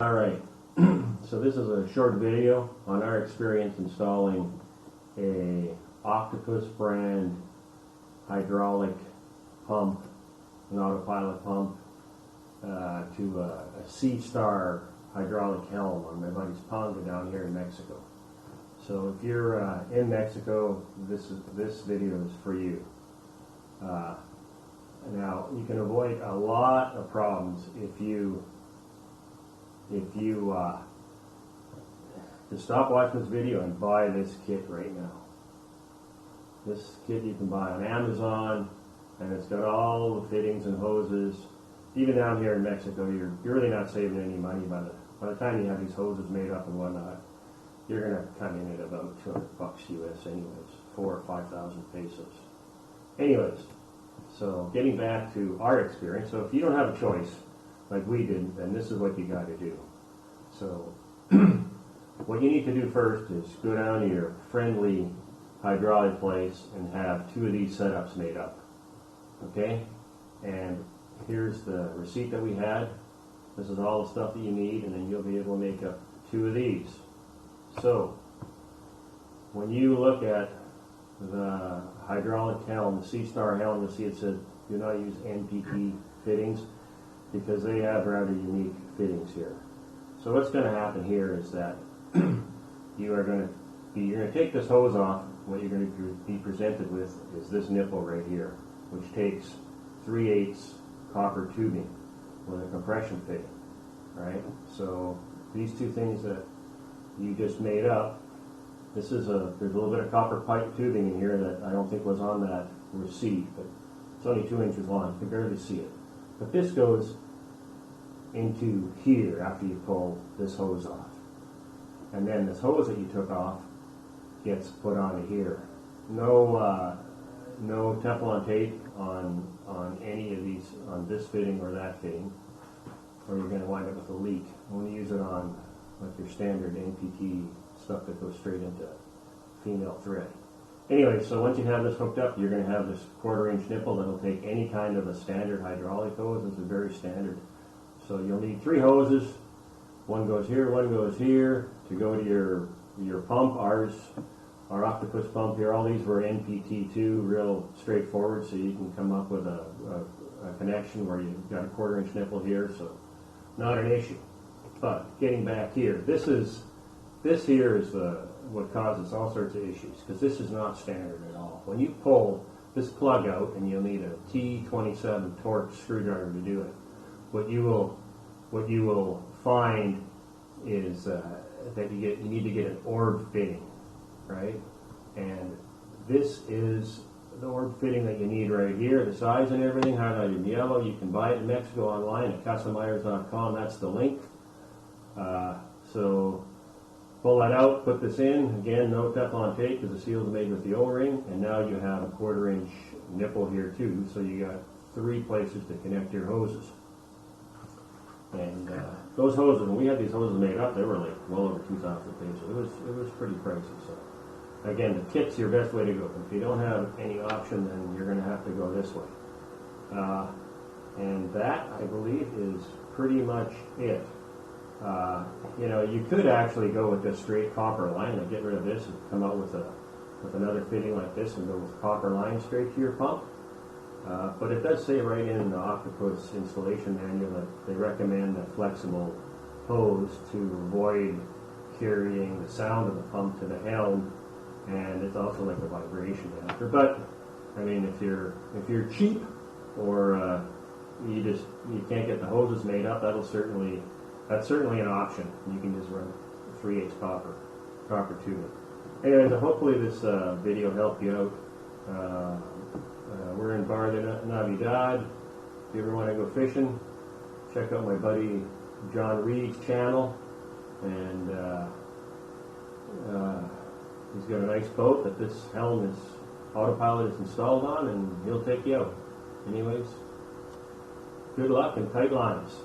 Alright, so this is a short video on our experience installing a Octopus brand hydraulic pump, an autopilot pump, to a Seastar hydraulic helm on my buddy's Ponga down here in Mexico. So if you're in Mexico, this video is for you. Now you can avoid a lot of problems if you to stop watching this video and buy this kit right now. This kit you can buy on Amazon, and it's got all the fittings and hoses. Even down here in Mexico, you're really not saving any money by the time you have these hoses made up and whatnot. You're gonna come in at about $200 US anyways, 4,000 or 5,000 pesos. Anyways, so getting back to our experience, so if you don't have a choice like we did, then this is what you got to do. So what you need to do first is go down to your friendly hydraulic place and have 2 of these setups made up. Okay? And here's the receipt that we had. This is all the stuff that you need, and then you'll be able to make up 2 of these. So when you look at the hydraulic helm, the Seastar helm, you'll see it says do not use NPT fittings, because they have rather unique fittings here. So what's going to happen here is that you're going to take this hose off. What you're going to be presented with is this nipple right here, which takes 3/8 copper tubing with a compression fitting. Right? So these 2 things that you just made up, there's a little bit of copper pipe tubing in here that I don't think was on that receipt, but it's only 2 inches long. You can barely see it. But this goes into here after you pull this hose off. And then this hose that you took off gets put onto here. No Teflon tape on any of these, on this fitting or that fitting, or you're going to wind up with a leak. Only use it on like your standard NPT stuff that goes straight into female thread. Anyway, so once you have this hooked up, you're going to have this 1/4 inch nipple that'll take any kind of a standard hydraulic hose. This is very standard. So you'll need 3 hoses. One goes here, one goes here to go to your pump. Our Octopus pump here, all these were NPT2, real straightforward, so you can come up with a connection where you've got a 1/4 inch nipple here, so not an issue. But getting back here, this here is what causes all sorts of issues, because this is not standard at all. When you pull this plug out, and you'll need a T27 torque screwdriver to do it, what you will find is that you need to get an orb fitting, right? And this is the orb fitting that you need right here. The size and everything highlighted in yellow. You can buy it in Mexico online at casamyers.com. That's the link. So pull that out, put this in. Again, no Teflon tape because the seal is made with the O-ring. And now you have a 1/4 inch nipple here too. So you got 3 places to connect your hoses. And those hoses, when we had these hoses made up, they were like well over 2,000 pesos. It was pretty pricey. So again, the kit's your best way to go. If you don't have any option, then you're going to have to go this way. And that, I believe, is pretty much it. You could actually go with this straight copper line, like get rid of this and come out with another fitting like this and go with copper line straight to your pump. But it does say right in the Octopus installation manual that they recommend a flexible hose to avoid carrying the sound of the pump to the helm, and it's also like a vibration after. But I mean, if you're cheap or you can't get the hoses made up, that's certainly an option. You can just run 3/8 copper tubing. Anyways, hopefully this video helped you out. We're in Bar de Navidad. If you ever want to go fishing, check out my buddy John Reed's channel, and he's got a nice boat that this helm autopilot is installed on, and he'll take you out. Anyways, good luck and tight lines.